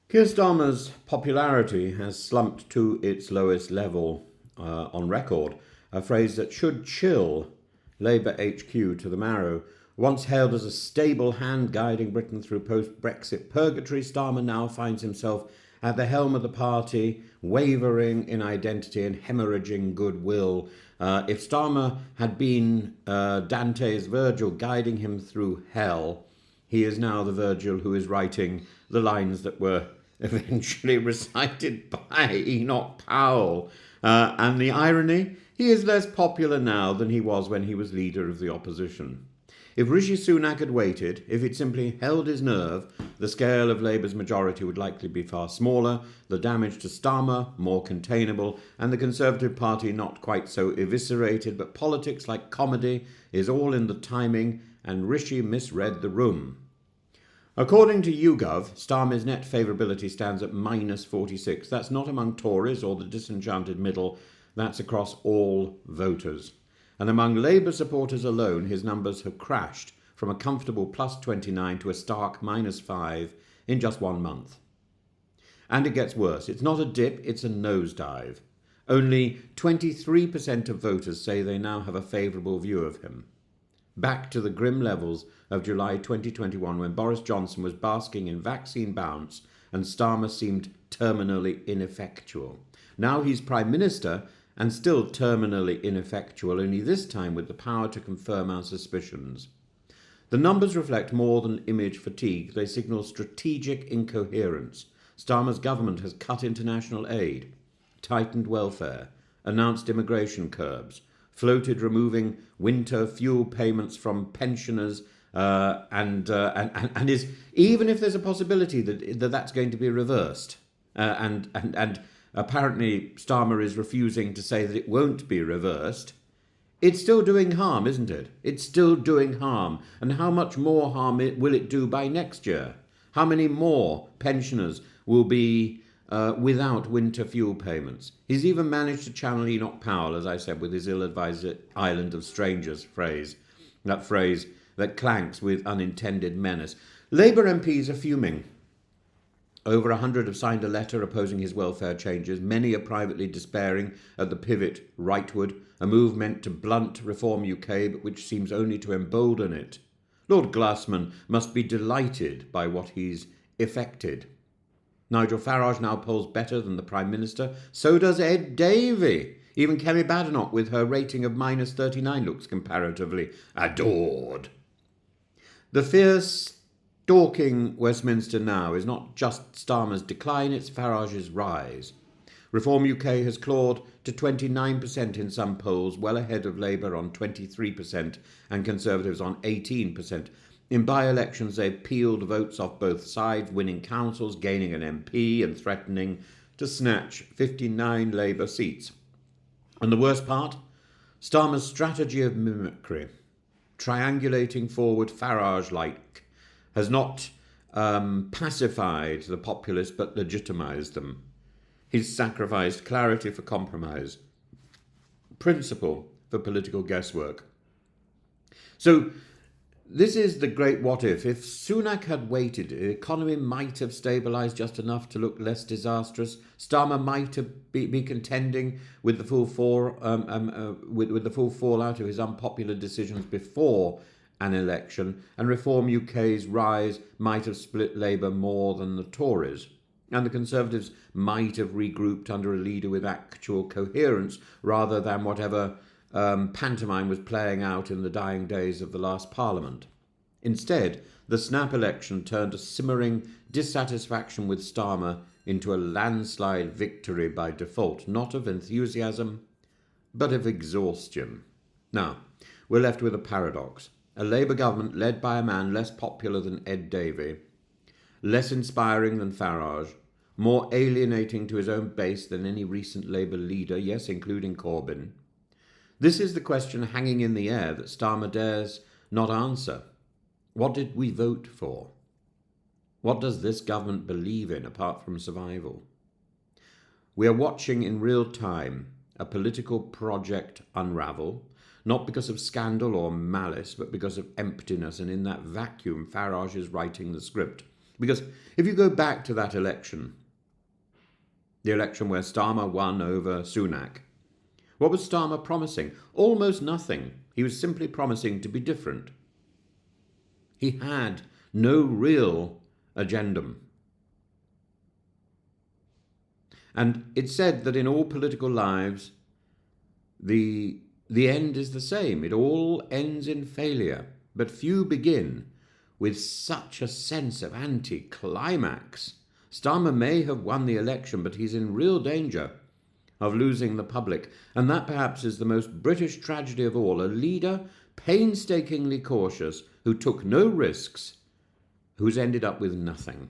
Keir Starmer's popularity has slumped to its lowest level on record, a phrase that should chill Labour HQ to the marrow. Once hailed as a stable hand guiding Britain through post-Brexit purgatory, Starmer now finds himself at the helm of the party, wavering in identity and hemorrhaging goodwill. If Starmer had been Dante's Virgil guiding him through hell, he is now the Virgil who is writing the lines that were eventually recited by Enoch Powell. And the irony, he is less popular now than he was when he was leader of the opposition. If Rishi Sunak had waited, if he'd simply held his nerve, the scale of Labour's majority would likely be far smaller, the damage to Starmer more containable, and the Conservative Party not quite so eviscerated. But politics, like comedy, is all in the timing, and Rishi misread the room. According to YouGov, Starmer's net favourability stands at minus 46. That's not among Tories or the disenchanted middle, that's across all voters. And among Labour supporters alone, his numbers have crashed from a comfortable plus 29 to a stark minus 5 in just 1 month. And it gets worse. It's not a dip, it's a nosedive. Only 23% of voters say they now have a favourable view of him. Back to the grim levels of July 2021, when Boris Johnson was basking in vaccine bounce and Starmer seemed terminally ineffectual. Now he's Prime Minister and still terminally ineffectual, only this time with the power to confirm our suspicions. The numbers reflect more than image fatigue. They signal strategic incoherence. Starmer's government has cut international aid, tightened welfare, announced immigration curbs, floated removing winter fuel payments from pensioners, and is, even if there's a possibility that that's going to be reversed, and apparently Starmer is refusing to say that it won't be reversed, it's still doing harm, isn't it? It's still doing harm. And how much more harm will it do by next year? How many more pensioners will be without winter fuel payments? He's even managed to channel Enoch Powell, as I said, with his ill-advised island of strangers phrase, that phrase that clanks with unintended menace. Labour MPs are fuming. Over 100 have signed a letter opposing his welfare changes. Many are privately despairing at the pivot rightward, a move meant to blunt Reform UK, but which seems only to embolden it. Lord Glassman must be delighted by what he's effected. Nigel Farage now polls better than the Prime Minister. So does Ed Davey. Even Kemi Badenoch, with her rating of minus 39, looks comparatively adored. The fierce stalking Westminster now is not just Starmer's decline, it's Farage's rise. Reform UK has clawed to 29% in some polls, well ahead of Labour on 23% and Conservatives on 18%. In by-elections, they've peeled votes off both sides, winning councils, gaining an MP and threatening to snatch 59 Labour seats. And the worst part? Starmer's strategy of mimicry, triangulating forward Farage-like, has not pacified the populace but legitimised them. He's sacrificed clarity for compromise, principle for political guesswork. So this is the great what if. If Sunak had waited, the economy might have stabilised just enough to look less disastrous. Starmer might have be contending with the full with the full fallout of his unpopular decisions before an election, and Reform UK's rise might have split Labour more than the Tories, and the Conservatives might have regrouped under a leader with actual coherence rather than whatever pantomime was playing out in the dying days of the last Parliament. Instead, the snap election turned a simmering dissatisfaction with Starmer into a landslide victory by default, not of enthusiasm, but of exhaustion. Now, we're left with a paradox. A Labour government led by a man less popular than Ed Davey, less inspiring than Farage, more alienating to his own base than any recent Labour leader, yes, including Corbyn. This is the question hanging in the air that Starmer dares not answer. What did we vote for? What does this government believe in apart from survival? We are watching in real time a political project unravel, not because of scandal or malice, but because of emptiness, and in that vacuum, Farage is writing the script. Because if you go back to that election, the election where Starmer won over Sunak, what was Starmer promising? Almost nothing. He was simply promising to be different. He had no real agendum. And it's said that in all political lives, the end is the same. It all ends in failure. But few begin with such a sense of anticlimax. Starmer may have won the election, but he's in real danger of losing the public. And that perhaps is the most British tragedy of all. A leader painstakingly cautious, who took no risks, who's ended up with nothing.